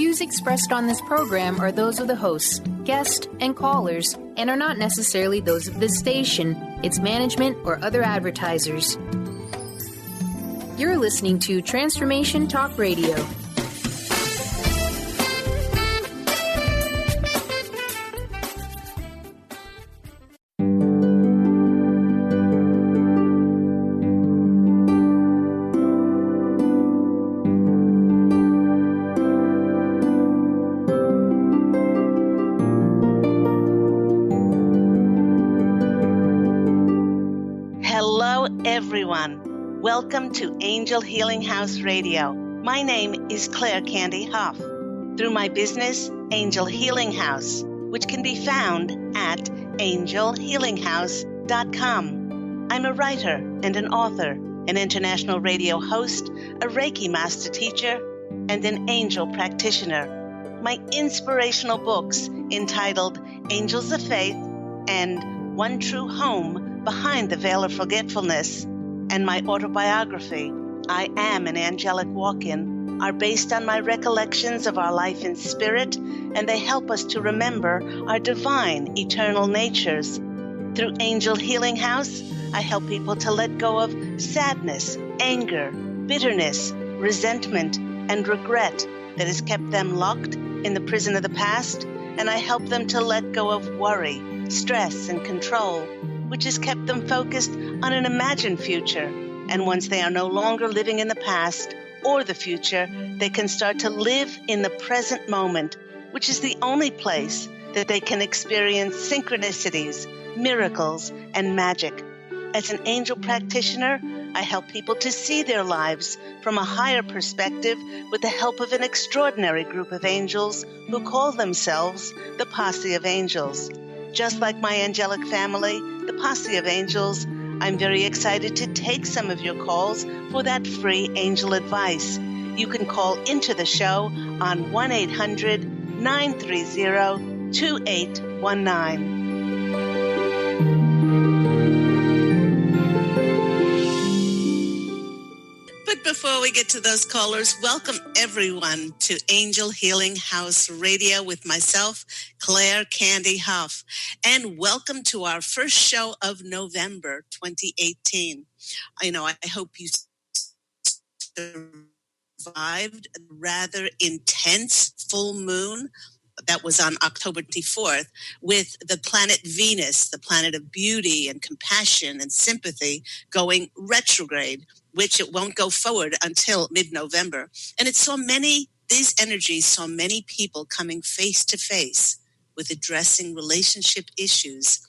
views expressed on this program are those of the hosts, guests, and callers, and are not necessarily those of this station, its management, or other advertisers. You're listening to Transformation Talk Radio. Everyone, welcome to Angel Healing House Radio. My name is Candy Hough. Through my business, Angel Healing House, which can be found at angelhealinghouse.com. I'm a writer and an author, an international radio host, a Reiki master teacher, and an angel practitioner. My inspirational books entitled Angels of Faith and One True Home Behind the Veil of Forgetfulness, and my autobiography, I Am an Angelic Walk-In, are based on my recollections of our life in spirit, and they help us to remember our divine, eternal natures. Through Angel Healing House, I help people to let go of sadness, anger, bitterness, resentment, and regret that has kept them locked in the prison of the past, and I help them to let go of worry, stress, and control, which has kept them focused on an imagined future. And once they are no longer living in the past or the future, they can start to live in the present moment, which is the only place that they can experience synchronicities, miracles, and magic. As an angel practitioner, I help people to see their lives from a higher perspective with the help of an extraordinary group of angels who call themselves the Posse of Angels. Just like my angelic family, the Posse of Angels, I'm very excited to take some of your calls for that free angel advice. You can call into the show on 1-800-930-2819. But before we get to those callers, welcome everyone to Angel Healing House Radio with myself, Candy Hough. And welcome to our first show of November 2018. I hope you survived a rather intense full moon that was on October 24th with the planet Venus, the planet of beauty and compassion and sympathy, going retrograde, which it won't go forward until mid-November. And these energies saw many people coming face to face with addressing relationship issues.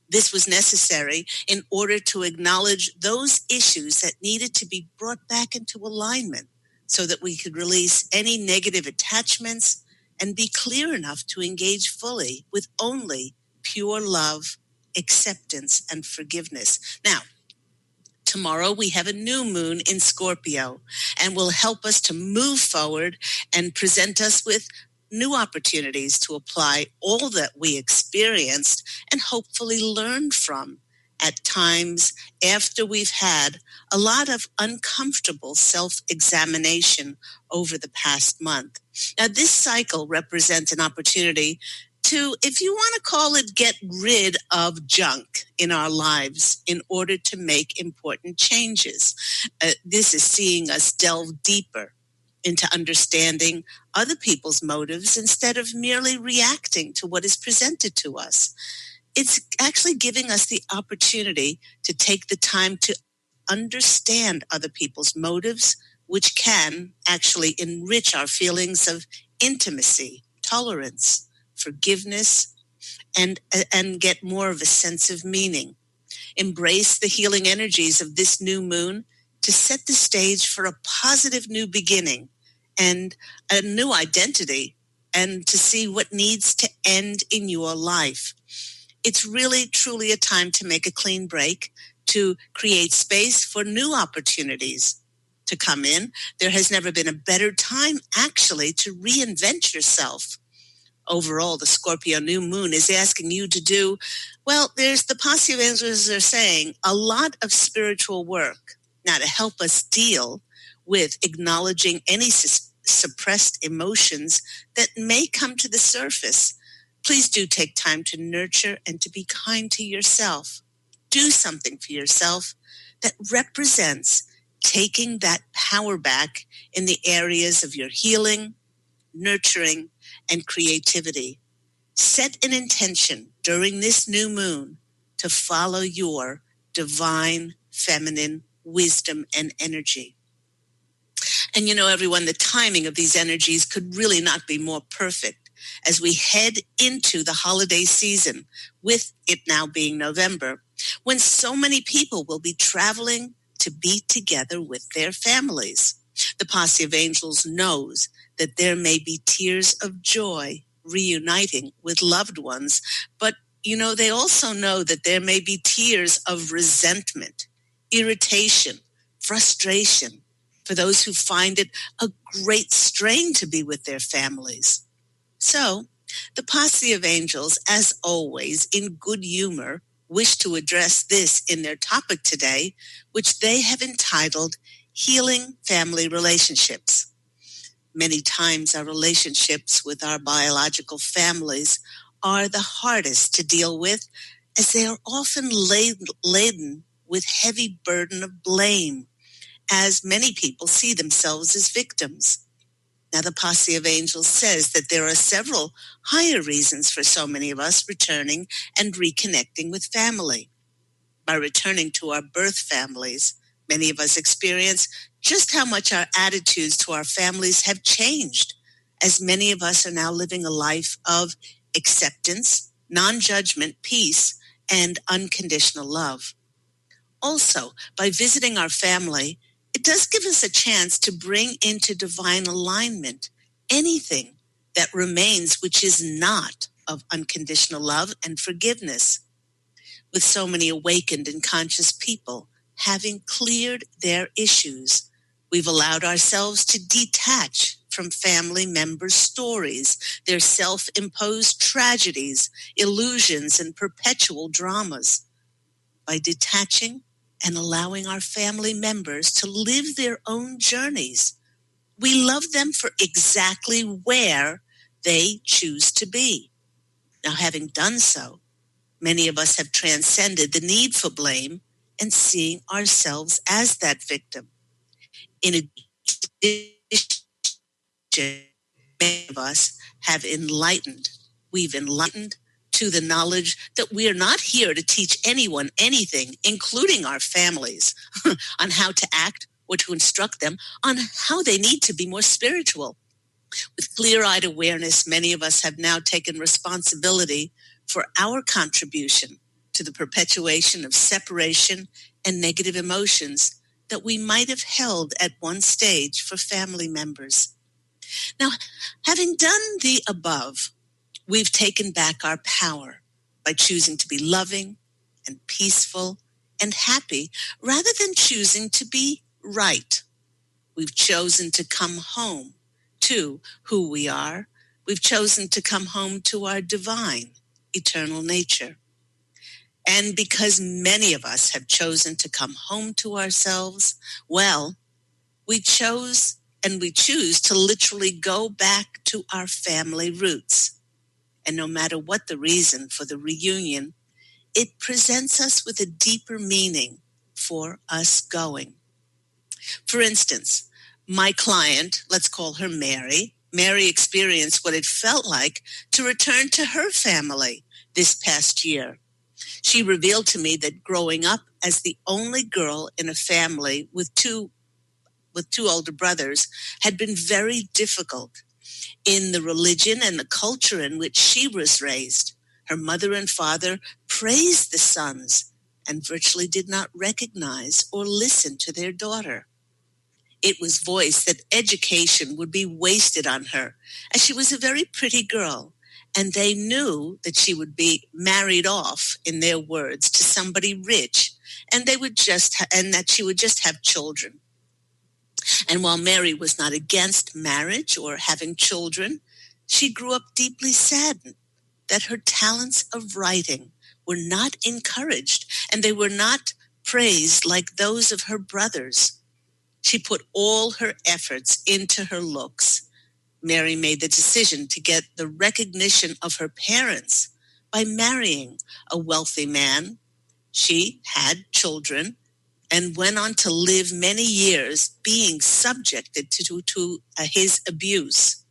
This was necessary in order to acknowledge those issues that needed to be brought back into alignment so that we could release any negative attachments and be clear enough to engage fully with only pure love, acceptance, and forgiveness. Now, tomorrow we have a new moon in Scorpio and will help us to move forward and present us with new opportunities to apply all that we experienced and hopefully learned from at times after we've had a lot of uncomfortable self-examination over the past month. Now, this cycle represents an opportunity to, if you want to call it, get rid of junk in our lives in order to make important changes. This is seeing us delve deeper into understanding other people's motives instead of merely reacting to what is presented to us. It's actually giving us the opportunity to take the time to understand other people's motives, which can actually enrich our feelings of intimacy, tolerance, forgiveness, and get more of a sense of meaning. Embrace the healing energies of this new moon to set the stage for a positive new beginning and a new identity, and to see what needs to end in your life. It's really, truly a time to make a clean break, to create space for new opportunities to come in. There has never been a better time, actually, to reinvent yourself. Overall, the Scorpio new moon is asking you to do, there's the Posse of Angels are saying, a lot of spiritual work. Now, to help us deal with acknowledging any suppressed emotions that may come to the surface, please do take time to nurture and to be kind to yourself. Do something for yourself that represents taking that power back in the areas of your healing, nurturing, and creativity. Set an intention during this new moon to follow your divine feminine wisdom and energy. And you know, everyone, the timing of these energies could really not be more perfect as we head into the holiday season, with it now being November, when so many people will be traveling to be together with their families. The Posse of Angels knows that there may be tears of joy reuniting with loved ones, but you know, they also know that there may be tears of resentment, irritation, frustration, for those who find it a great strain to be with their families. So, the Posse of Angels, as always, in good humor, wish to address this in their topic today, which they have entitled Healing Family Relationships. Many times our relationships with our biological families are the hardest to deal with, as they are often laden with heavy burden of blame, as many people see themselves as victims. Now, the Posse of Angels says that there are several higher reasons for so many of us returning and reconnecting with family. By returning to our birth families, many of us experience just how much our attitudes to our families have changed, as many of us are now living a life of acceptance, non-judgment, peace, and unconditional love. Also, by visiting our family, it does give us a chance to bring into divine alignment anything that remains which is not of unconditional love and forgiveness. With so many awakened and conscious people having cleared their issues, we've allowed ourselves to detach from family members' stories, their self-imposed tragedies, illusions, and perpetual dramas. By detaching and allowing our family members to live their own journeys, we love them for exactly where they choose to be. Now, having done so, many of us have transcended the need for blame and seeing ourselves as that victim. In addition, many of us have enlightened. We've enlightened to the knowledge that we are not here to teach anyone anything, including our families, on how to act or to instruct them on how they need to be more spiritual. With clear-eyed awareness, many of us have now taken responsibility for our contribution to the perpetuation of separation and negative emotions that we might have held at one stage for family members. Now, having done the above, we've taken back our power by choosing to be loving and peaceful and happy rather than choosing to be right. We've chosen to come home to who we are. We've chosen to come home to our divine, eternal nature. And because many of us have chosen to come home to ourselves, well, we chose and we choose to literally go back to our family roots. And no matter what the reason for the reunion, it presents us with a deeper meaning for us going. For instance, my client, let's call her Mary. Mary experienced what it felt like to return to her family this past year. She revealed to me that growing up as the only girl in a family with two older brothers had been very difficult. In the religion and the culture in which she was raised, her mother and father praised the sons and virtually did not recognize or listen to their daughter. It was voiced that education would be wasted on her, as she was a very pretty girl, and they knew that she would be married off, in their words, to somebody rich, and that she would just have children. And while Mary was not against marriage or having children, she grew up deeply saddened that her talents of writing were not encouraged and they were not praised like those of her brothers. She put all her efforts into her looks. Mary made the decision to get the recognition of her parents by marrying a wealthy man. She had children and went on to live many years being subjected to his abuse.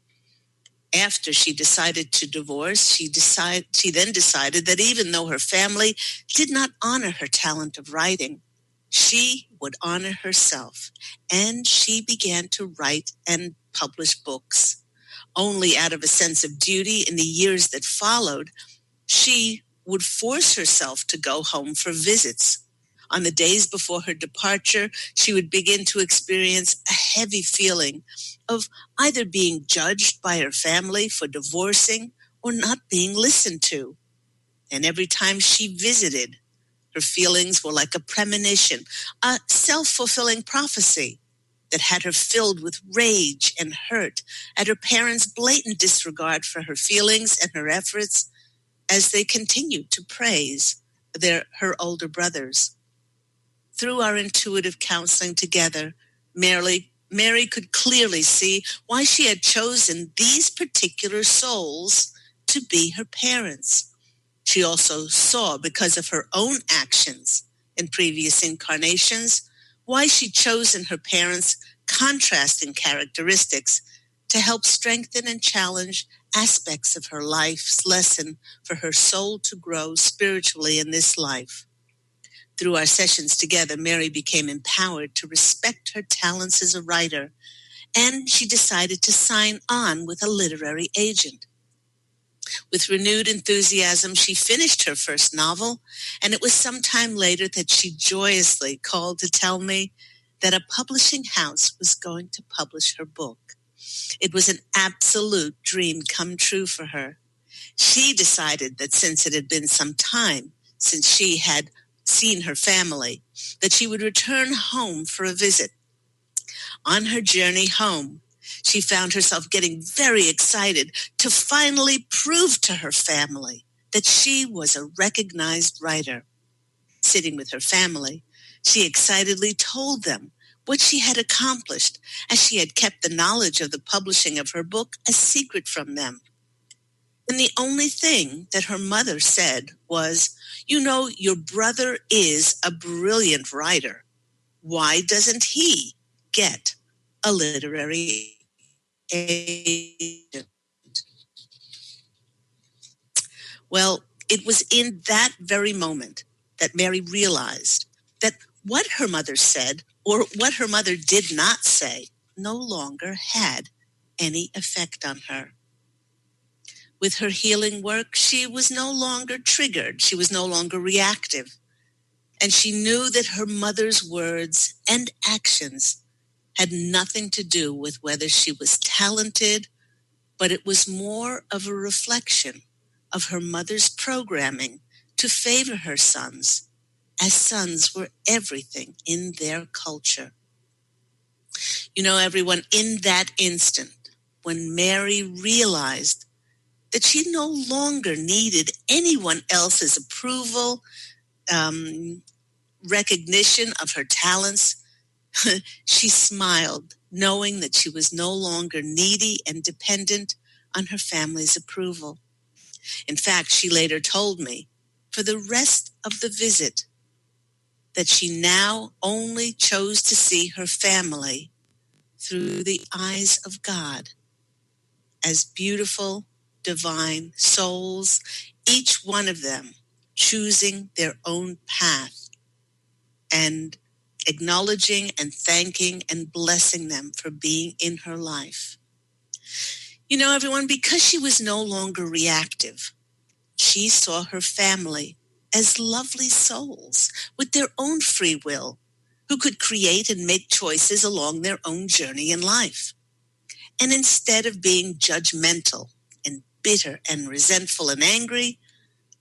After she decided to divorce, she then decided that even though her family did not honor her talent of writing, she would honor herself, and she began to write and publish books. Only out of a sense of duty in the years that followed, she would force herself to go home for visits. On the days before her departure, she would begin to experience a heavy feeling of either being judged by her family for divorcing or not being listened to. And every time she visited, her feelings were like a premonition, a self-fulfilling prophecy that had her filled with rage and hurt at her parents' blatant disregard for her feelings and her efforts as they continued to praise her older brothers. Through our intuitive counseling together, Mary could clearly see why she had chosen these particular souls to be her parents. She also saw, because of her own actions in previous incarnations, why she'd chosen her parents' contrasting characteristics to help strengthen and challenge aspects of her life's lesson for her soul to grow spiritually in this life. Through our sessions together, Mary became empowered to respect her talents as a writer, and she decided to sign on with a literary agent. With renewed enthusiasm, she finished her first novel, and it was some time later that she joyously called to tell me that a publishing house was going to publish her book. It was an absolute dream come true for her. She decided that since it had been some time since she had seen her family, that she would return home for a visit. On her journey home, she found herself getting very excited to finally prove to her family that she was a recognized writer. Sitting with her family, she excitedly told them what she had accomplished, as she had kept the knowledge of the publishing of her book a secret from them. And the only thing that her mother said was, "You know, your brother is a brilliant writer. Why doesn't he get a literary agent?" Well, it was in that very moment that Mary realized that what her mother said, or what her mother did not say, no longer had any effect on her. With her healing work, she was no longer triggered. She was no longer reactive. And she knew that her mother's words and actions had nothing to do with whether she was talented, but it was more of a reflection of her mother's programming to favor her sons, as sons were everything in their culture. You know, everyone, in that instant, when Mary realized that she no longer needed anyone else's approval, recognition of her talents, she smiled, knowing that she was no longer needy and dependent on her family's approval. In fact, she later told me, for the rest of the visit, that she now only chose to see her family through the eyes of God as beautiful, divine souls, each one of them choosing their own path and acknowledging and thanking and blessing them for being in her life. You know, everyone, because she was no longer reactive, she saw her family as lovely souls with their own free will, who could create and make choices along their own journey in life. And instead of being judgmental and bitter and resentful and angry,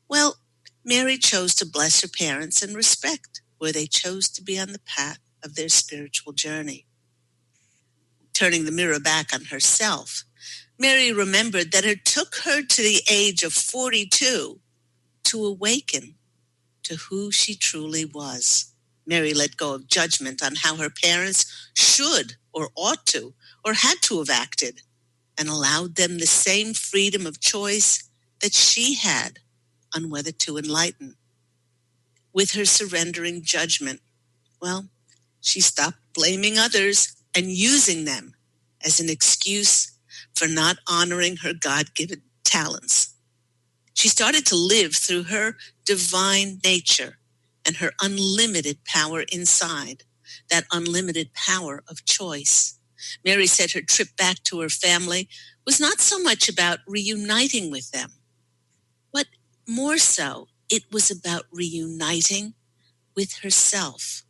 well, Mary chose to bless her parents and respect where they chose to be on the path of their spiritual journey. Turning the mirror back on herself, Mary remembered that it took her to the age of 42 to awaken to who she truly was. Mary let go of judgment on how her parents should or ought to or had to have acted, and allowed them the same freedom of choice that she had on whether to enlighten. With her surrendering judgment, well, she stopped blaming others and using them as an excuse for not honoring her God-given talents. She started to live through her divine nature and her unlimited power inside, that unlimited power of choice. Mary said her trip back to her family was not so much about reuniting with them, but more so, it was about reuniting with herself.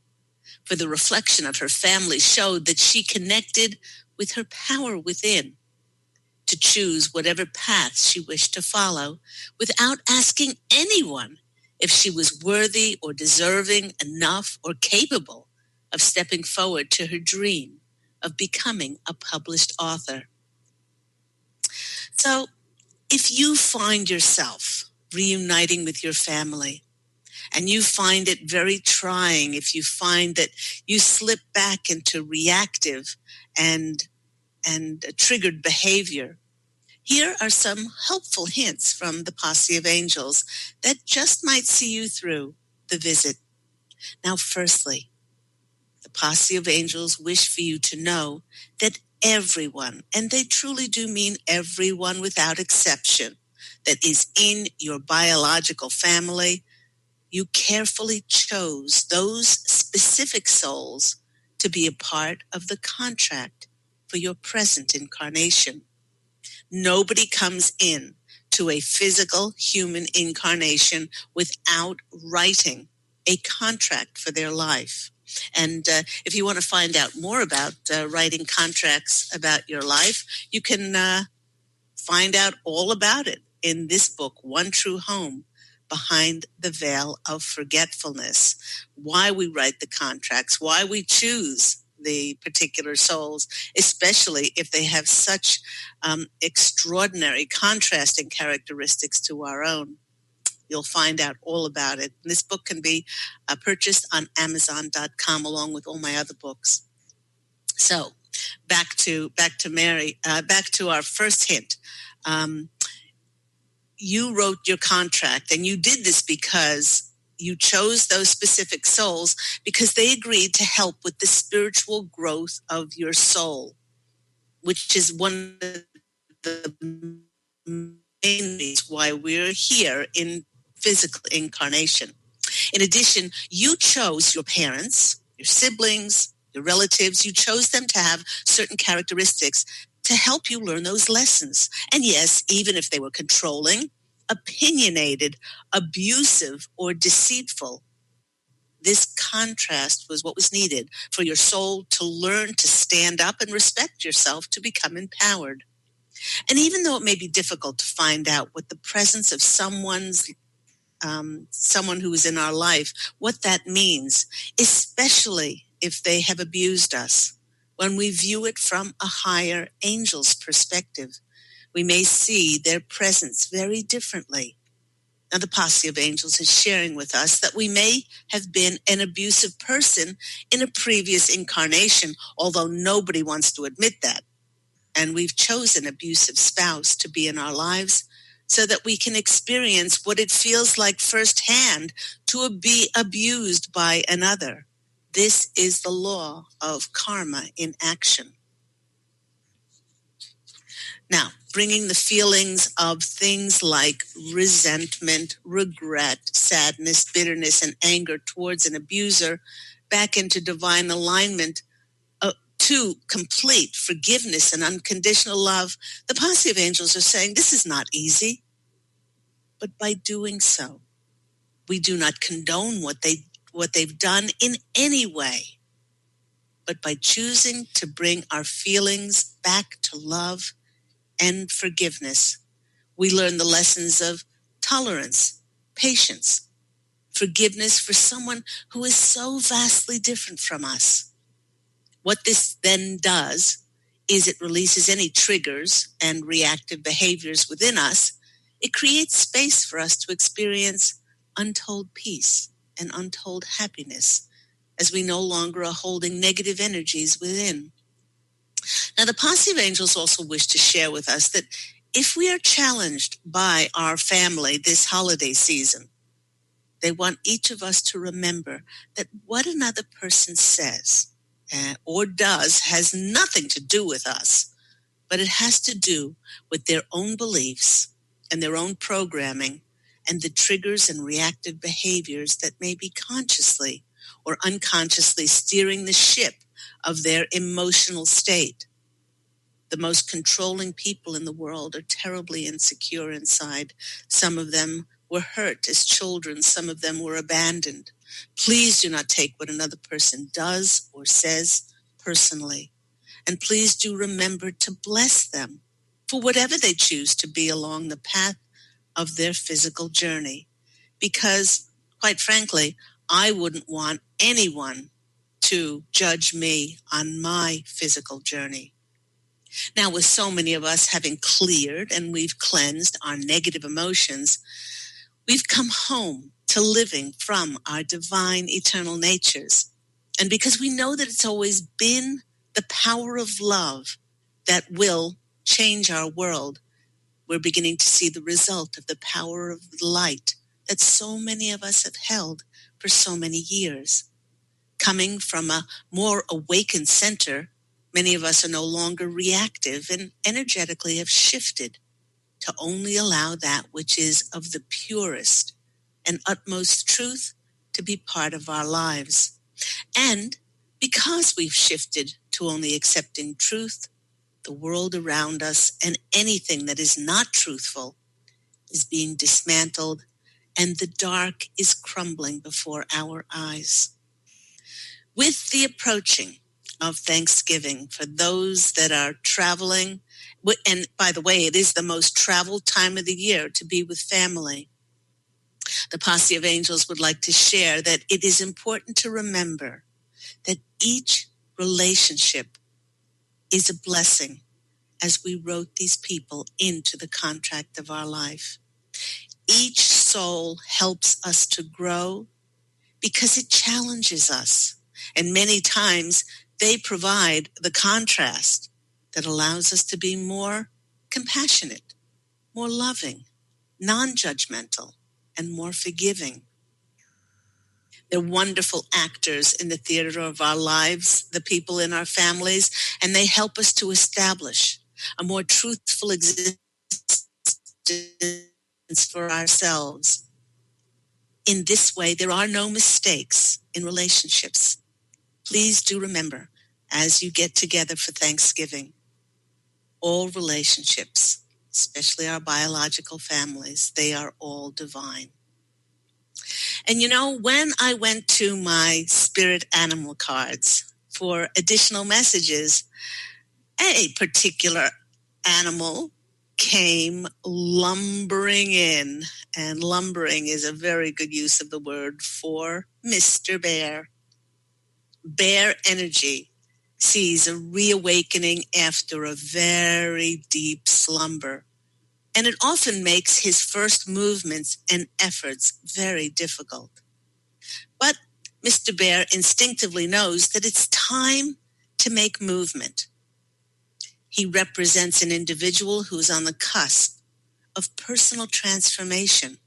For the reflection of her family showed that she connected with her power within to choose whatever path she wished to follow without asking anyone if she was worthy or deserving enough or capable of stepping forward to her dream of becoming a published author. So, if you find yourself reuniting with your family, and you find it very trying, if you find that you slip back into reactive and triggered behavior, here are some helpful hints from the Posse of Angels that just might see you through the visit. Now, firstly, the Posse of Angels wish for you to know that everyone, and they truly do mean everyone without exception, that is in your biological family, you carefully chose those specific souls to be a part of the contract for your present incarnation. Nobody comes in to a physical human incarnation without writing a contract for their life. And if you want to find out more about writing contracts about your life, you can find out all about it in this book, One True Home, Behind the Veil of Forgetfulness. Why we write the contracts, why we choose the particular souls, especially if they have such extraordinary contrasting characteristics to our own. You'll find out all about it. And this book can be purchased on Amazon.com along with all my other books. So back to Mary, back to our first hint. You wrote your contract, and you did this because you chose those specific souls because they agreed to help with the spiritual growth of your soul, which is one of the main reasons why we're here in physical incarnation. In addition, you chose your parents, your siblings, your relatives. You chose them to have certain characteristics to help you learn those lessons. And yes, even if they were controlling, opinionated, abusive, or deceitful, this contrast was what was needed for your soul to learn to stand up and respect yourself, to become empowered. And even though it may be difficult to find out what the presence of someone who is in our life, what that means, especially if they have abused us, when we view it from a higher angel's perspective, we may see their presence very differently. Now, the Posse of Angels is sharing with us that we may have been an abusive person in a previous incarnation, although nobody wants to admit that. And we've chosen an abusive spouse to be in our lives so that we can experience what it feels like firsthand to be abused by another. This is the law of karma in action. Now, bringing the feelings of things like resentment, regret, sadness, bitterness, and anger towards an abuser back into divine alignment to complete forgiveness and unconditional love, the Posse of Angels are saying this is not easy. But by doing so, we do not condone what they've done in any way. But by choosing to bring our feelings back to love and forgiveness, we learn the lessons of tolerance, patience, forgiveness for someone who is so vastly different from us. What this then does is it releases any triggers and reactive behaviors within us. It creates space for us to experience untold peace and untold happiness as we no longer are holding negative energies within. Now, the Posse of Angels also wish to share with us that if we are challenged by our family this holiday season, they want each of us to remember that what another person says or does has nothing to do with us, but it has to do with their own beliefs and their own programming and the triggers and reactive behaviors that may be consciously or unconsciously steering the ship of their emotional state. The most controlling people in the world are terribly insecure inside. Some of them were hurt as children. Some of them were abandoned. Please do not take what another person does or says personally. And please do remember to bless them for whatever they choose to be along the path of their physical journey. Because, quite frankly, I wouldn't want anyone to judge me on my physical journey. Now, with so many of us having cleared and we've cleansed our negative emotions, we've come home to living from our divine eternal natures. And because we know that it's always been the power of love that will change our world, we're beginning to see the result of the power of the light that so many of us have held for so many years. Coming from a more awakened center, many of us are no longer reactive and energetically have shifted to only allow that which is of the purest and utmost truth to be part of our lives. And because we've shifted to only accepting truth, the world around us and anything that is not truthful is being dismantled, and the dark is crumbling before our eyes. With the approaching of Thanksgiving, for those that are traveling, and by the way, it is the most traveled time of the year to be with family, the Posse of Angels would like to share that it is important to remember that each relationship is a blessing as we wrote these people into the contract of our life. Each soul helps us to grow because it challenges us. And many times they provide the contrast that allows us to be more compassionate, more loving, non-judgmental, and more forgiving. They're wonderful actors in the theater of our lives, the people in our families, and they help us to establish a more truthful existence for ourselves. In this way, there are no mistakes in relationships. Please do remember, as you get together for Thanksgiving, all relationships, especially our biological families, they are all divine. And you know, when I went to my spirit animal cards for additional messages, a particular animal came lumbering in, and lumbering is a very good use of the word for Mr. Bear. Bear energy sees a reawakening after a very deep slumber, and it often makes his first movements and efforts very difficult. But Mr. Bear instinctively knows that it's time to make movement. He represents an individual who's on the cusp of personal transformation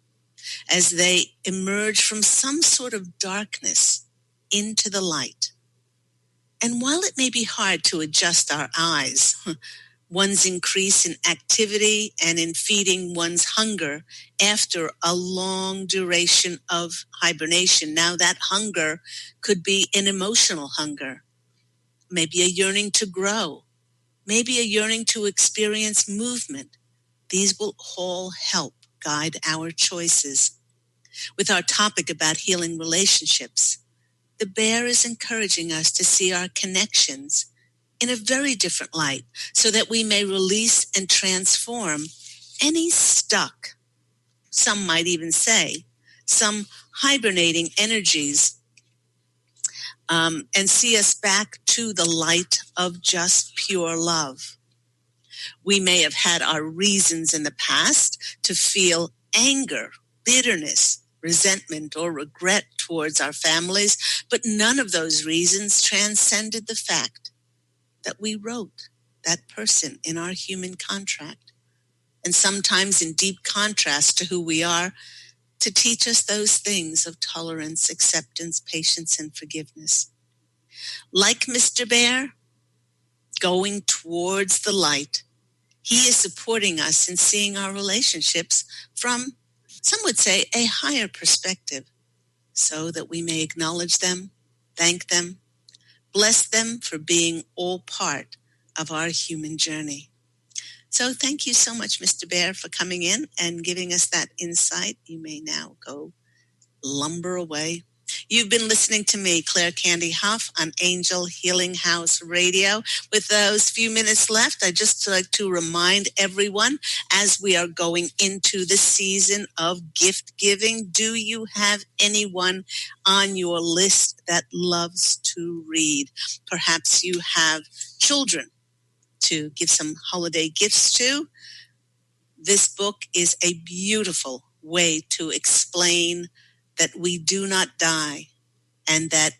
as they emerge from some sort of darkness into the light. And while it may be hard to adjust our eyes, one's increase in activity and in feeding one's hunger after a long duration of hibernation. Now that hunger could be an emotional hunger, maybe a yearning to grow, maybe a yearning to experience movement. These will all help guide our choices. With our topic about healing relationships, the bear is encouraging us to see our connections in a very different light so that we may release and transform any stuck, some might even say, some hibernating energies, and see us back to the light of just pure love. We may have had our reasons in the past to feel anger, bitterness, resentment or regret towards our families, but none of those reasons transcended the fact that we wrote that person in our human contract, and sometimes in deep contrast to who we are, to teach us those things of tolerance, acceptance, patience, and forgiveness. Like Mr. Bear, going towards the light, he is supporting us in seeing our relationships from, some would say, a higher perspective, so that we may acknowledge them, thank them, bless them for being all part of our human journey. So thank you so much, Mr. Bear, for coming in and giving us that insight. You may now go lumber away. You've been listening to me, Claire Candy Hough, on Angel Healing House Radio. With those few minutes left, I'd just like to remind everyone, as we are going into the season of gift giving, do you have anyone on your list that loves to read? Perhaps you have children to give some holiday gifts to. This book is a beautiful way to explain that we do not die and that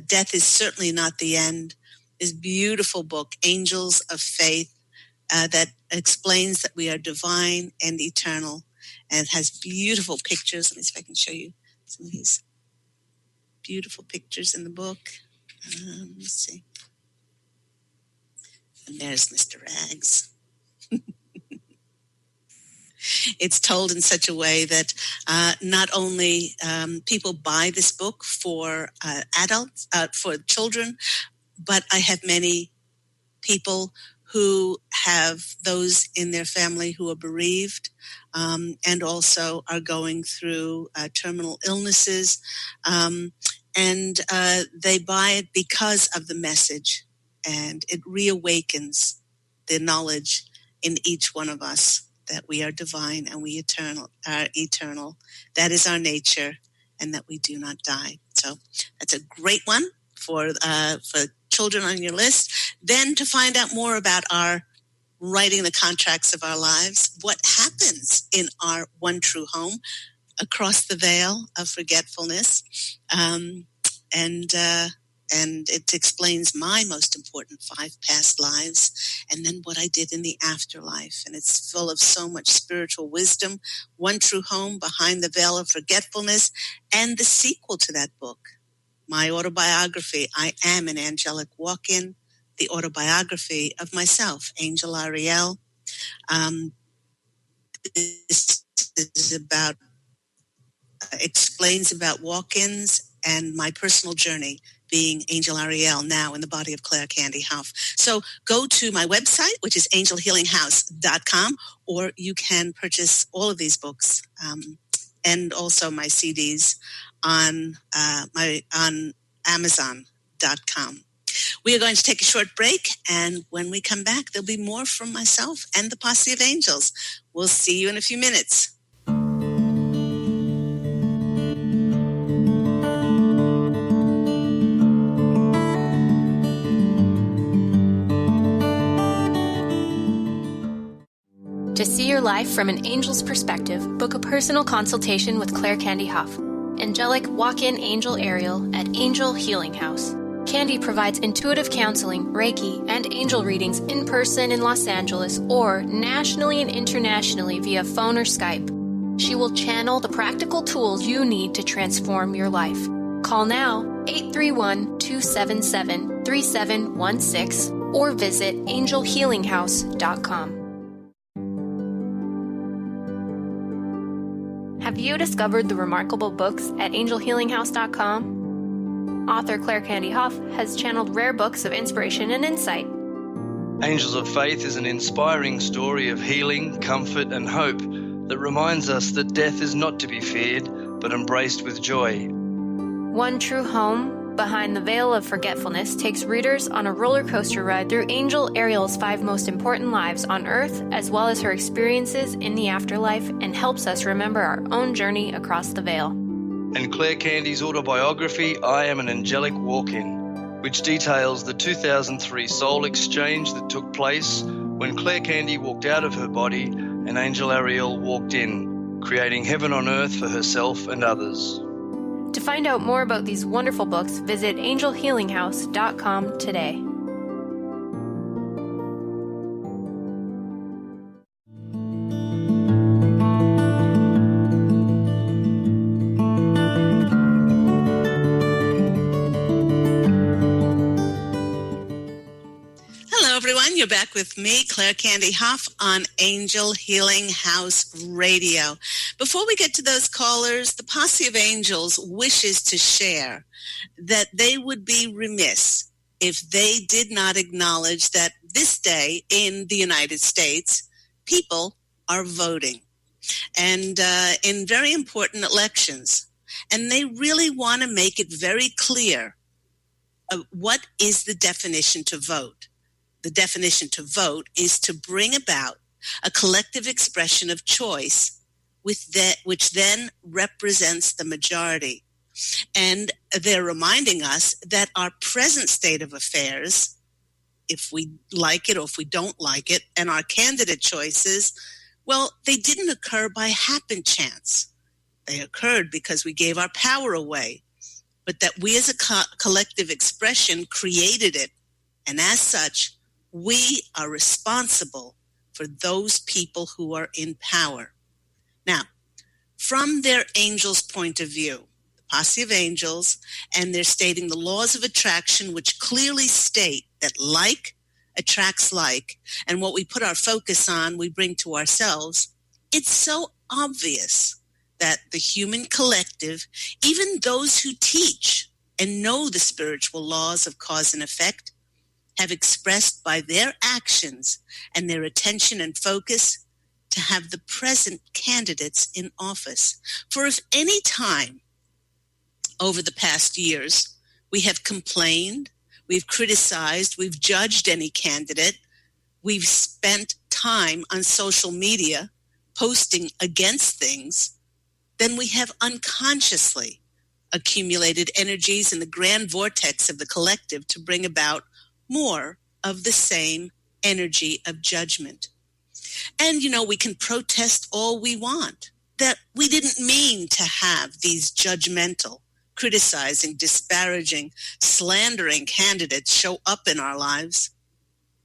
death is certainly not the end. This beautiful book, Angels of Faith, that explains that we are divine and eternal, and has beautiful pictures. Let me see if I can show you some of these beautiful pictures in the book. Let me see. And there's Mr. Rags. It's told in such a way that not only people buy this book for adults, for children, but I have many people who have those in their family who are bereaved and also are going through terminal illnesses. And they buy it because of the message, and it reawakens the knowledge in each one of us that we are divine and we are eternal. That is our nature, and that we do not die. So that's a great one for children on your list. Then to find out more about our writing the contracts of our lives, what happens in our one true home across the veil of forgetfulness, and it explains my most important 5 past lives, and then what I did in the afterlife. And it's full of so much spiritual wisdom. One True Home, Behind the Veil of Forgetfulness, and the sequel to that book, my autobiography, I Am an Angelic Walk-In, the autobiography of myself, Angel Ariel. This is about, explains about walk-ins and my personal journey being Angel Ariel, now in the body of Claire Candy Hough. So go to my website, which is angelhealinghouse.com, or you can purchase all of these books and also my CDs on Amazon.com. We are going to take a short break, and when we come back, there'll be more from myself and the Posse of Angels. We'll see you in a few minutes. To see your life from an angel's perspective, book a personal consultation with Claire Candy Hough, angelic walk-in angel Ariel at Angel Healing House. Candy provides intuitive counseling, Reiki, and angel readings in person in Los Angeles or nationally and internationally via phone or Skype. She will channel the practical tools you need to transform your life. Call now 831-277-3716 or visit angelhealinghouse.com. Have you discovered the remarkable books at angelhealinghouse.com? Author Claire Candy Hough has channeled rare books of inspiration and insight. Angels of Faith is an inspiring story of healing, comfort, and hope that reminds us that death is not to be feared, but embraced with joy. One True Home, Behind the Veil of Forgetfulness takes readers on a roller coaster ride through Angel Ariel's 5 most important lives on Earth, as well as her experiences in the afterlife, and helps us remember our own journey across the veil. And Claire Candy's autobiography, I Am an Angelic Walk-In, which details the 2003 soul exchange that took place when Claire Candy walked out of her body and Angel Ariel walked in. creating heaven on earth for herself and others. To find out more about these wonderful books, visit angelhealinghouse.com today. You're back with me, Claire Candy Hough, on Angel Healing House Radio. Before we get to those callers, the Posse of Angels wishes to share that they would be remiss if they did not acknowledge that this day in the United States, people are voting and in very important elections. And they really want to make it very clear what is the definition to vote. The definition to vote is to bring about a collective expression of choice which then represents the majority. And they're reminding us that our present state of affairs, if we like it or if we don't like it, and our candidate choices, well, they didn't occur by happen chance. They occurred because we gave our power away, but that we as a collective expression created it. And as such, we are responsible for those people who are in power. Now, from their angels' point of view, the Posse of Angels, and they're stating the laws of attraction, which clearly state that like attracts like, and what we put our focus on, we bring to ourselves. It's so obvious that the human collective, even those who teach and know the spiritual laws of cause and effect, have expressed by their actions and their attention and focus to have the present candidates in office. For if any time over the past years we have complained, we've criticized, we've judged any candidate, we've spent time on social media posting against things, then we have unconsciously accumulated energies in the grand vortex of the collective to bring about more of the same energy of judgment. And, we can protest all we want, that we didn't mean to have these judgmental, criticizing, disparaging, slandering candidates show up in our lives.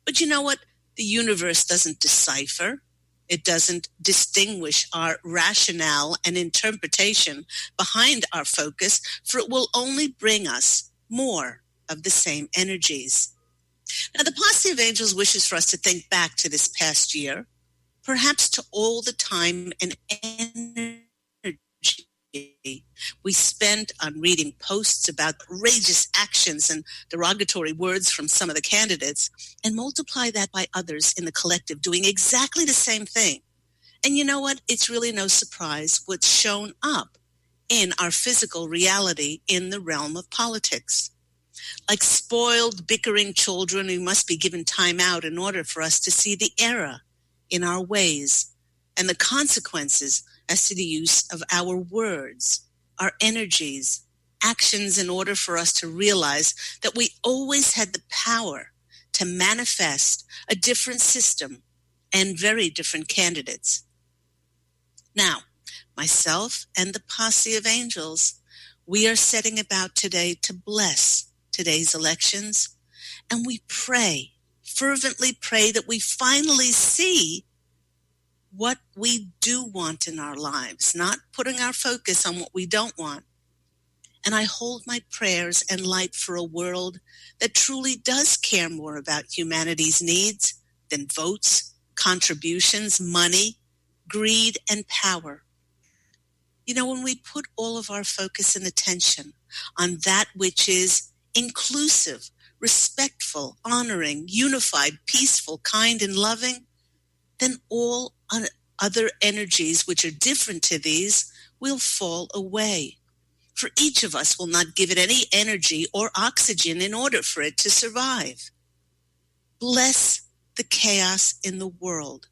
But you know what? The universe doesn't decipher. It doesn't distinguish our rationale and interpretation behind our focus, for it will only bring us more of the same energies. Now, the Posse of Angels wishes for us to think back to this past year, perhaps to all the time and energy we spent on reading posts about outrageous actions and derogatory words from some of the candidates, and multiply that by others in the collective doing exactly the same thing. And you know what? It's really no surprise what's shown up in our physical reality in the realm of politics. Like spoiled, bickering children, we must be given time out in order for us to see the error in our ways and the consequences as to the use of our words, our energies, actions, in order for us to realize that we always had the power to manifest a different system and very different candidates. Now, myself and the Posse of Angels, we are setting about today to bless today's elections, and we pray, fervently pray, that we finally see what we do want in our lives, not putting our focus on what we don't want. And I hold my prayers and light for a world that truly does care more about humanity's needs than votes, contributions, money, greed, and power. When we put all of our focus and attention on that which is inclusive, respectful, honoring, unified, peaceful, kind, and loving, then all other energies which are different to these will fall away. For each of us will not give it any energy or oxygen in order for it to survive. Bless the chaos in the world.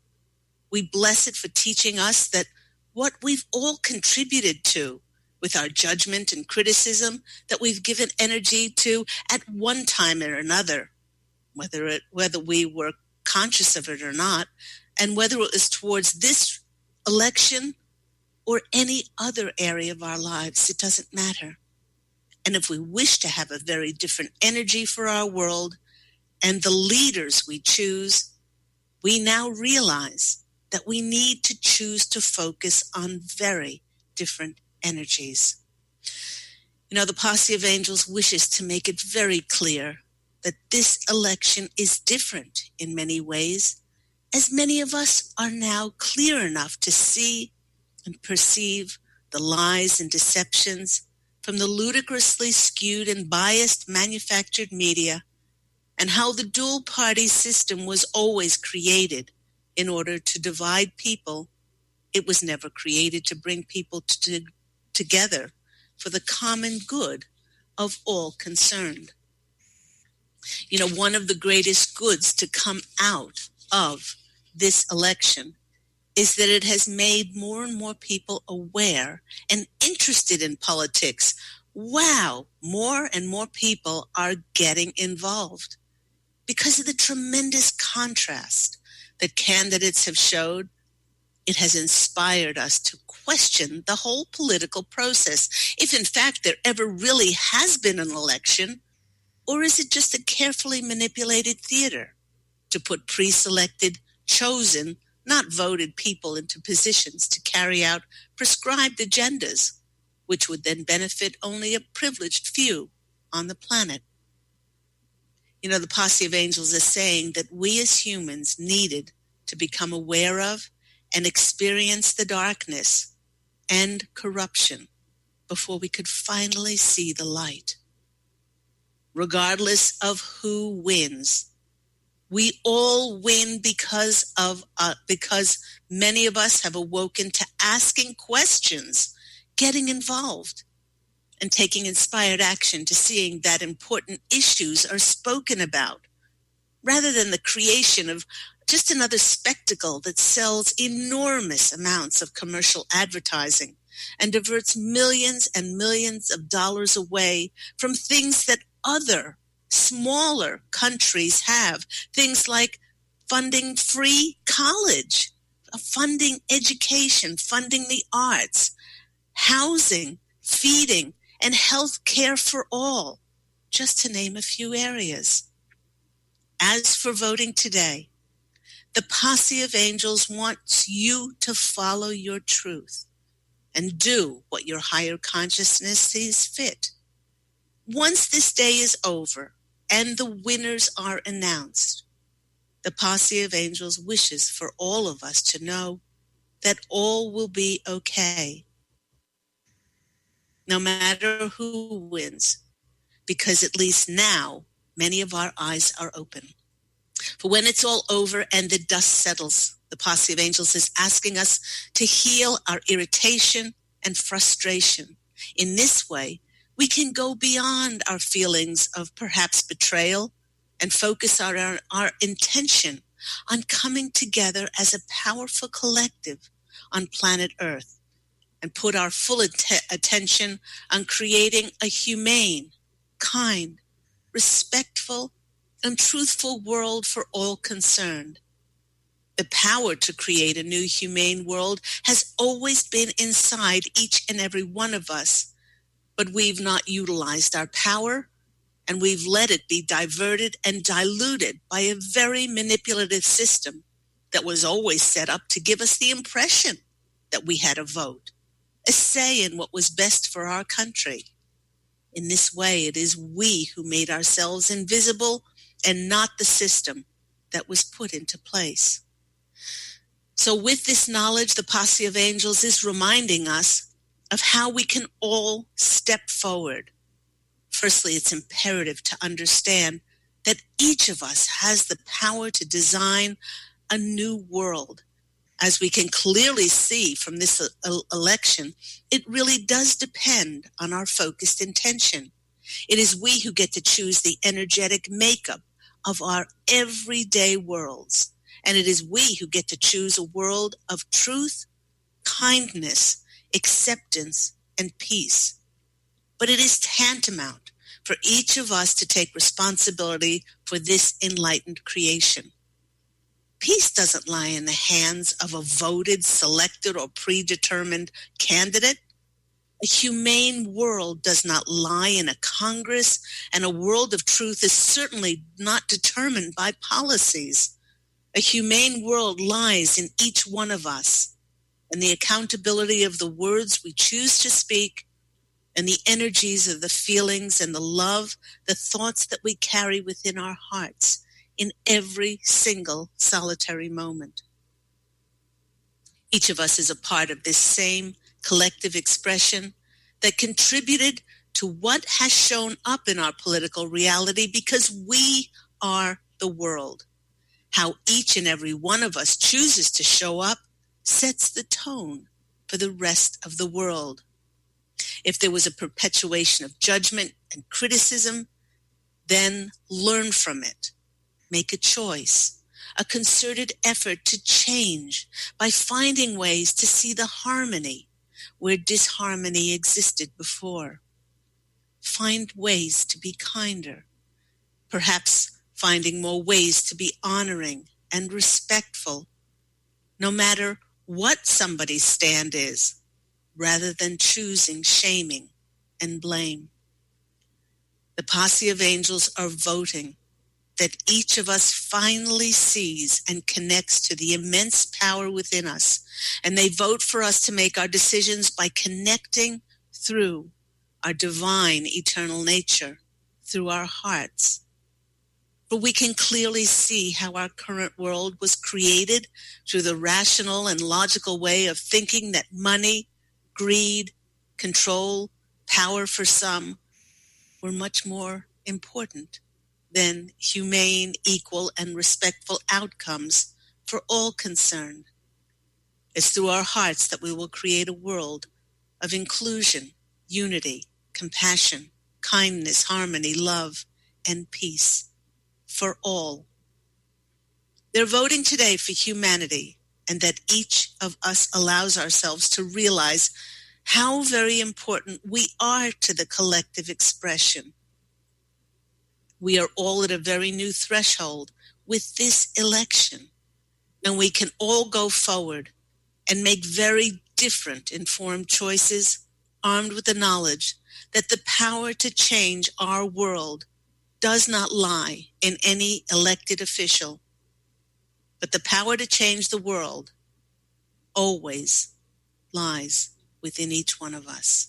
We bless it for teaching us that what we've all contributed to with our judgment and criticism, that we've given energy to at one time or another, whether we were conscious of it or not, and whether it was towards this election or any other area of our lives. It doesn't matter. And if we wish to have a very different energy for our world and the leaders we choose, we now realize that we need to choose to focus on very different energies. You know, the Posse of Angels wishes to make it very clear that this election is different in many ways, as many of us are now clear enough to see and perceive the lies and deceptions from the ludicrously skewed and biased manufactured media, and how the dual-party system was always created in order to divide people. It was never created to bring people together for the common good of all concerned. You know, one of the greatest goods to come out of this election is that it has made more and more people aware and interested in politics. Wow, more and more people are getting involved because of the tremendous contrast that candidates have showed. It has inspired us to question the whole political process, if in fact there ever really has been an election, or is it just a carefully manipulated theater to put pre-selected, chosen, not voted people into positions to carry out prescribed agendas, which would then benefit only a privileged few on the planet. You know, the Posse of Angels is saying that we as humans needed to become aware of and experience the darkness and corruption before we could finally see the light. Regardless of who wins, we all win because many of us have awoken to asking questions, getting involved, and taking inspired action to seeing that important issues are spoken about, rather than the creation of just another spectacle that sells enormous amounts of commercial advertising and diverts millions and millions of dollars away from things that other smaller countries have, things like funding free college, funding education, funding the arts, housing, feeding, and health care for all, just to name a few areas. As for voting today, the Posse of Angels wants you to follow your truth and do what your higher consciousness sees fit. Once this day is over and the winners are announced, the Posse of Angels wishes for all of us to know that all will be okay, no matter who wins, because at least now many of our eyes are open. For when it's all over and the dust settles, the Posse of Angels is asking us to heal our irritation and frustration. In this way, we can go beyond our feelings of perhaps betrayal and focus our intention on coming together as a powerful collective on planet Earth, and put our full attention on creating a humane, kind, respectful, and truthful world for all concerned. The power to create a new humane world has always been inside each and every one of us, but we've not utilized our power, and we've let it be diverted and diluted by a very manipulative system that was always set up to give us the impression that we had a vote, a say in what was best for our country. In this way, it is we who made ourselves invisible and not the system that was put into place. So with this knowledge, the Posse of Angels is reminding us of how we can all step forward. Firstly, it's imperative to understand that each of us has the power to design a new world. As we can clearly see from this election, it really does depend on our focused intention. It is we who get to choose the energetic makeup of our everyday worlds. And it is we who get to choose a world of truth, kindness, acceptance, and peace. But it is tantamount for each of us to take responsibility for this enlightened creation. Peace doesn't lie in the hands of a voted, selected, or predetermined candidate. A humane world does not lie in a Congress, and a world of truth is certainly not determined by policies. A humane world lies in each one of us, and the accountability of the words we choose to speak, and the energies of the feelings and the love, the thoughts that we carry within our hearts in every single solitary moment. Each of us is a part of this same collective expression that contributed to what has shown up in our political reality because we are the world. How each and every one of us chooses to show up sets the tone for the rest of the world. If there was a perpetuation of judgment and criticism, then learn from it. Make a choice, a concerted effort to change by finding ways to see the harmony where disharmony existed before. Find ways to be kinder, perhaps finding more ways to be honoring and respectful, no matter what somebody's stand is, rather than choosing shaming and blame. The Posse of Angels are voting that each of us finally sees and connects to the immense power within us, and they vote for us to make our decisions by connecting through our divine eternal nature, through our hearts. But we can clearly see how our current world was created through the rational and logical way of thinking that money, greed, control, power for some were much more important than humane, equal, and respectful outcomes for all concerned. It's through our hearts that we will create a world of inclusion, unity, compassion, kindness, harmony, love, and peace for all. They're voting today for humanity, and that each of us allows ourselves to realize how very important we are to the collective expression. We are all at a very new threshold with this election, and we can all go forward and make very different informed choices, armed with the knowledge that the power to change our world does not lie in any elected official, but the power to change the world always lies within each one of us.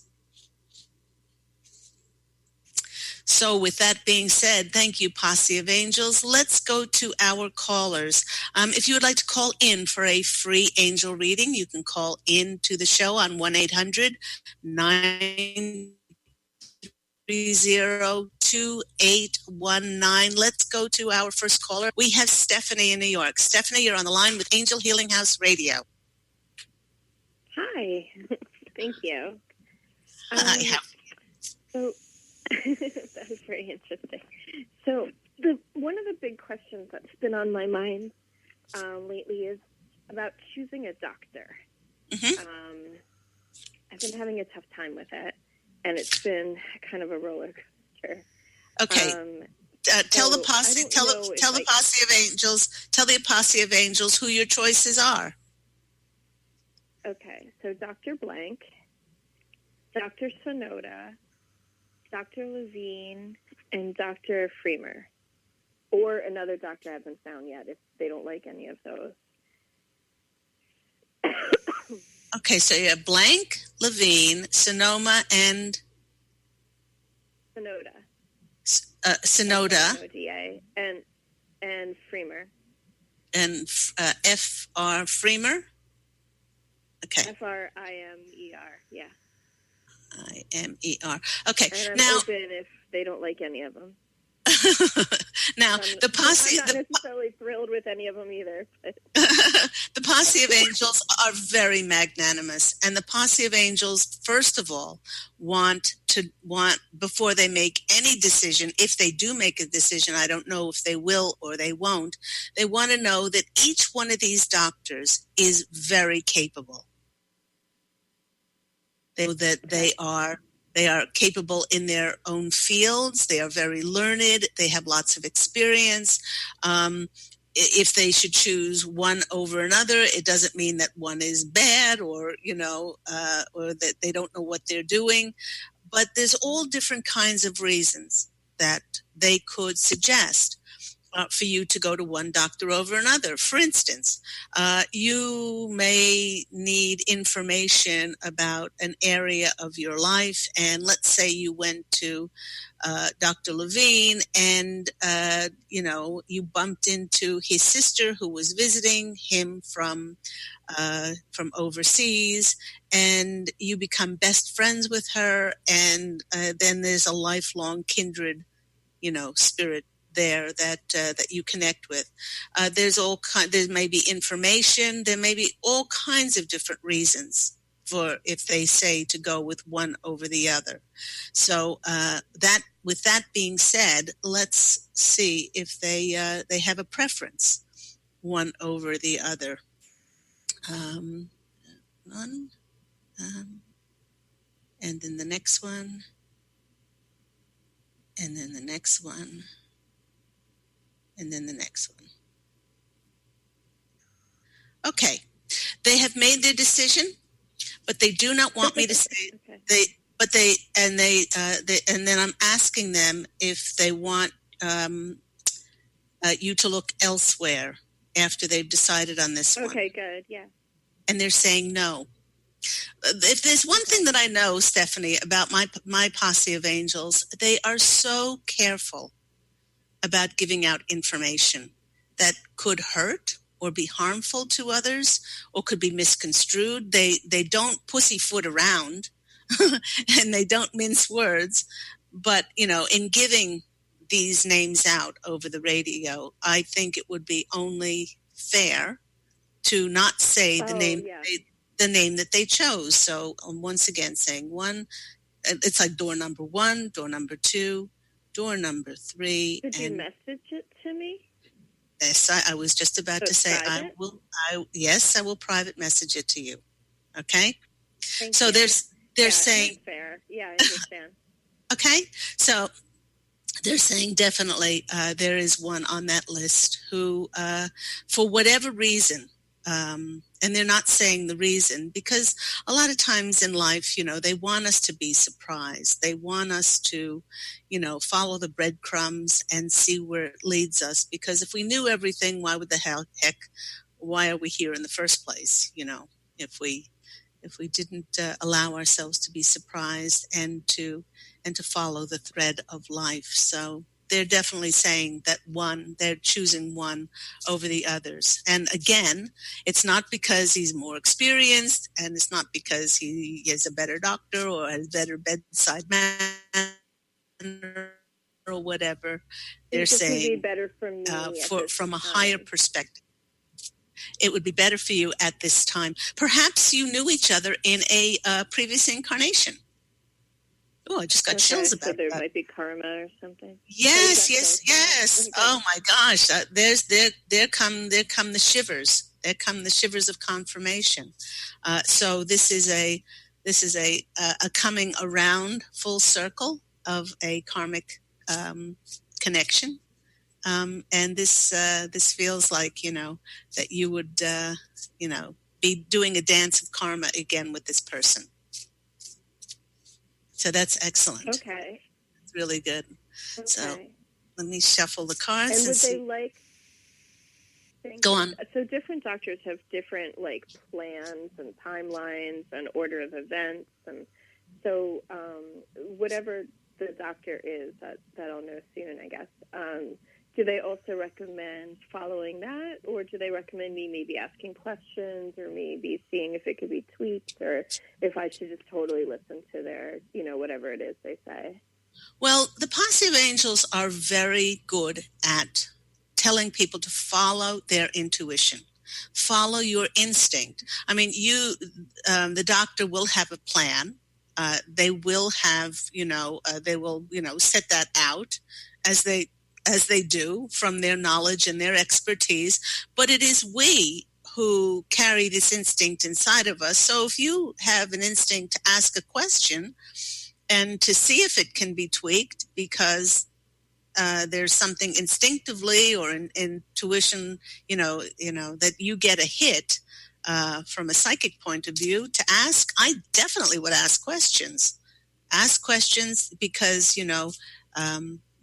So with that being said, thank you, Posse of Angels. Let's go to our callers. If you would like to call in for a free angel reading, you can call in to the show on 1-800-930-2819. Let's go to our first caller. We have Stephanie in New York. Stephanie, you're on the line with Angel Healing House Radio. Hi. Thank you. Hi. So that is very interesting. So one of the big questions that's been on my mind lately is about choosing a doctor. Mm-hmm. I've been having a tough time with it, and it's been kind of a roller coaster. Okay. Tell the Posse of Angels who your choices are. Okay, so Dr. Blank, Dr. Sonoda, Dr. Levine, and Dr. Freemer. Or another doctor I haven't found yet if they don't like any of those. Okay, so you have Blank, Levine, Sonoma, and... Sonoda. Sonoda. O-D-A, and Freemer. And F.R. Freemer? Okay. F-R-I-M-E-R, yeah. I-M-E-R. Okay, and I'm now... open if they don't like any of them. Now, the Posse... I'm not necessarily thrilled with any of them either. But. The Posse of Angels are very magnanimous. And the Posse of Angels, first of all, want, before they make any decision, if they do make a decision, I don't know if they will or they won't, they want to know that each one of these doctors is very capable. They are capable in their own fields. They are very learned. They have lots of experience. if they should choose one over another, it doesn't mean that one is bad or that they don't know what they're doing. But there's all different kinds of reasons that they could suggest for you to go to one doctor over another. For instance, you may need information about an area of your life, and let's say you went to Dr. Levine, and you bumped into his sister who was visiting him from overseas, and you become best friends with her, and then there's a lifelong kindred, spirit there that you connect with. There may be information. There may be all kinds of different reasons for if they say to go with one over the other. So with that being said, let's see if they have a preference, one over the other. And then the next one, and then the next one, and then the next one. Okay, they have made their decision, but they do not want me to say okay. and then I'm asking them if they want you to look elsewhere after they've decided on this one. Okay, good, yeah. And they're saying no. If there's one thing that I know, Stephanie, about my Posse of Angels, they are so careful about giving out information that could hurt or be harmful to others or could be misconstrued. They don't pussyfoot around and they don't mince words. But, in giving these names out over the radio, I think it would be only fair to not say the name that they chose. So once again, saying one, it's like door number 1, door number 2, door number 3. Did you message it to me? Yes, I was just about to say private? I will private message it to you. Okay? Thank so you. they're saying that's fair. Yeah, I understand. Okay? So they're saying definitely there is one on that list who for whatever reason, and they're not saying the reason, because a lot of times in life, they want us to be surprised. They want us to, follow the breadcrumbs and see where it leads us. Because if we knew everything, why are we here in the first place? If we didn't allow ourselves to be surprised and to follow the thread of life. So they're definitely saying that they're choosing one over the others. And again, it's not because he's more experienced, and it's not because he is a better doctor or a better bedside manner or whatever. They're saying would be better for me from a higher perspective. It would be better for you at this time. Perhaps you knew each other in a previous incarnation. Oh, I just got chills about so there that. might be karma or something. Yes. Oh my gosh, there come the shivers. There come the shivers of confirmation. So this is a coming around full circle of a karmic connection, and this feels like that you would be doing a dance of karma again with this person. So that's excellent. Okay. It's really good. Okay. So let me shuffle the cards. And would see. they like... Go on. So different doctors have different plans and timelines and order of events. And so whatever the doctor is, that I'll know soon, I guess, do they also recommend following that? Or do they recommend me maybe asking questions or maybe seeing if it could be tweaked or if I should just totally listen to their, whatever it is they say? Well, the Posse of Angels are very good at telling people to follow their intuition, follow your instinct. I mean, the doctor will have a plan. They will have, they will, set that out as they do from their knowledge and their expertise. But it is we who carry this instinct inside of us. So if you have an instinct to ask a question and to see if it can be tweaked, because there's something instinctively or in intuition, that you get a hit from a psychic point of view to ask, I definitely would ask questions. Ask questions because,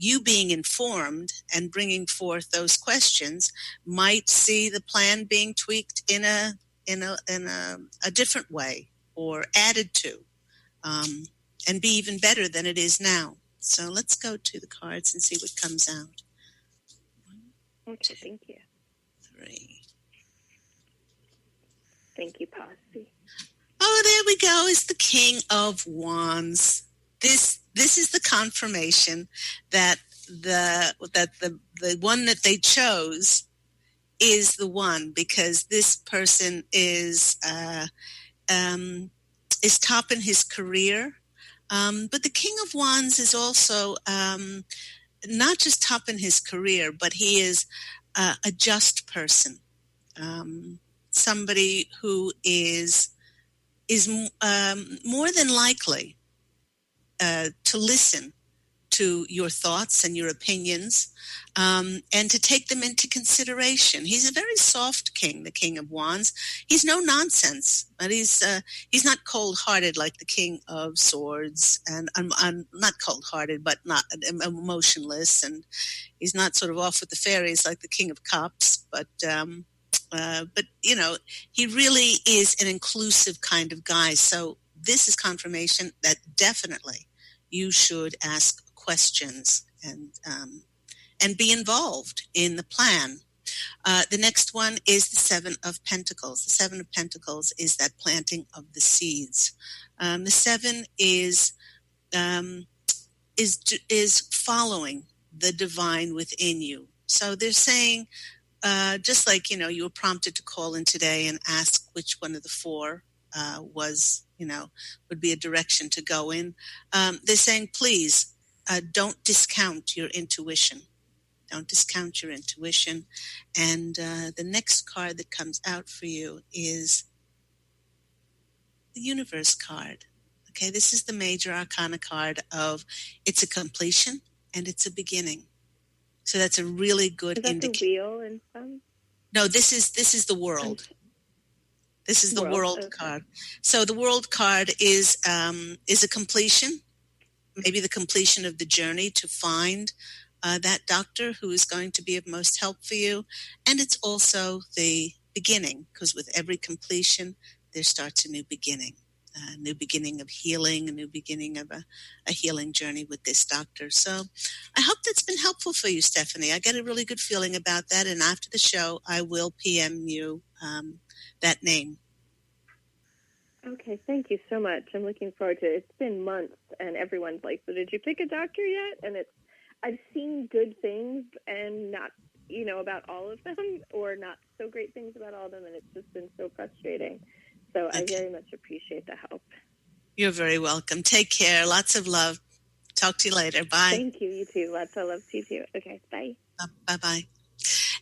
you being informed and bringing forth those questions might see the plan being tweaked in a different way or added to, and be even better than it is now. So let's go to the cards and see what comes out. Okay, thank you. 3. Thank you, Posse. Oh, there we go. It's the King of Wands. This is the confirmation that the one that they chose is the one, because this person is top in his career. But the King of Wands is also not just top in his career, but he is a just person, somebody who is more than likely to listen to your thoughts and your opinions, and to take them into consideration. He's a very soft king, the King of Wands. He's no nonsense, but he's not cold-hearted like the King of Swords, and I'm not cold-hearted, but not emotionless, and he's not sort of off with the fairies like the King of Cups, but he really is an inclusive kind of guy. So this is confirmation that definitely you should ask questions and be involved in the plan. The next one is the 7 of Pentacles. The 7 of Pentacles is that planting of the seeds. The 7 is following the divine within you. So they're saying, just like, you were prompted to call in today and ask which one of the 4 would be a direction to go in. They're saying, please, don't discount your intuition. Don't discount your intuition. And the next card that comes out for you is the Universe card. Okay, this is the major arcana card of it's a completion and it's a beginning. So that's a really good indicator. The wheel and some? No, this is the World. This is the World card. So the World card is a completion, maybe the completion of the journey to find that doctor who is going to be of most help for you. And it's also the beginning, because with every completion, there starts a new beginning of healing, a new beginning of a healing journey with this doctor. So I hope that's been helpful for you, Stephanie. I get a really good feeling about that. And after the show, I will PM you that name. Okay, thank you so much. I'm looking forward to it. It's been months, and everyone's like, so did you pick a doctor yet? And I've seen good things and not, about all of them, or not so great things about all of them, and it's just been so frustrating. So okay. I very much appreciate the help. You're very welcome. Take care. Lots of love. Talk to you later. Bye. Thank you. You too. Lots of love to you too. Okay, bye. Bye-bye.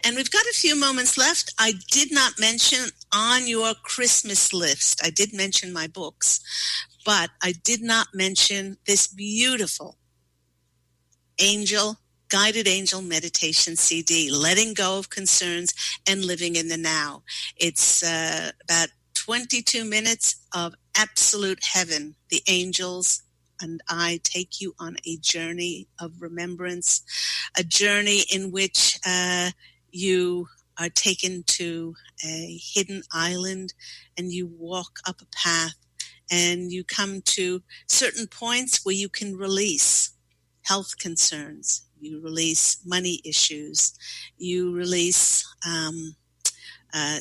And we've got a few moments left. I did not mention on your Christmas list, I did mention my books, but I did not mention this beautiful guided angel meditation CD, Letting Go of Concerns and Living in the Now. It's about 22 minutes of absolute heaven. The angels and I take you on a journey of remembrance, a journey in which you are taken to a hidden island and you walk up a path and you come to certain points where you can release health concerns, you release money issues, you release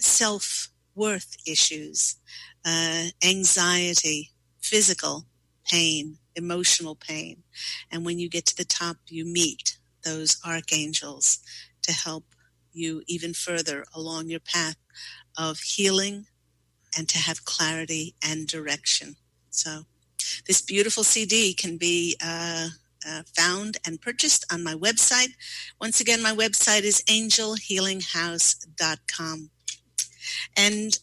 self-worth issues, anxiety, physical pain, emotional pain. And when you get to the top, you meet those archangels to help you even further along your path of healing and to have clarity and direction. So this beautiful CD can be found and purchased on my website. Once again, my website is angelhealinghouse.com. And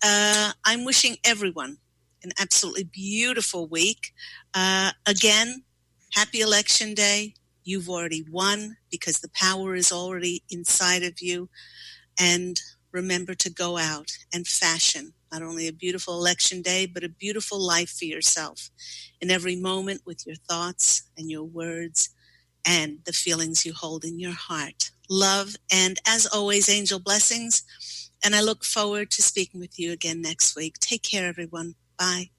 I'm wishing everyone an absolutely beautiful week. Again, happy Election Day. you've already won because the power is already inside of you. And remember to go out and fashion not only a beautiful election day, but a beautiful life for yourself in every moment with your thoughts and your words and the feelings you hold in your heart. Love, and as always, angel blessings. And I look forward to speaking with you again next week. Take care, everyone. Bye.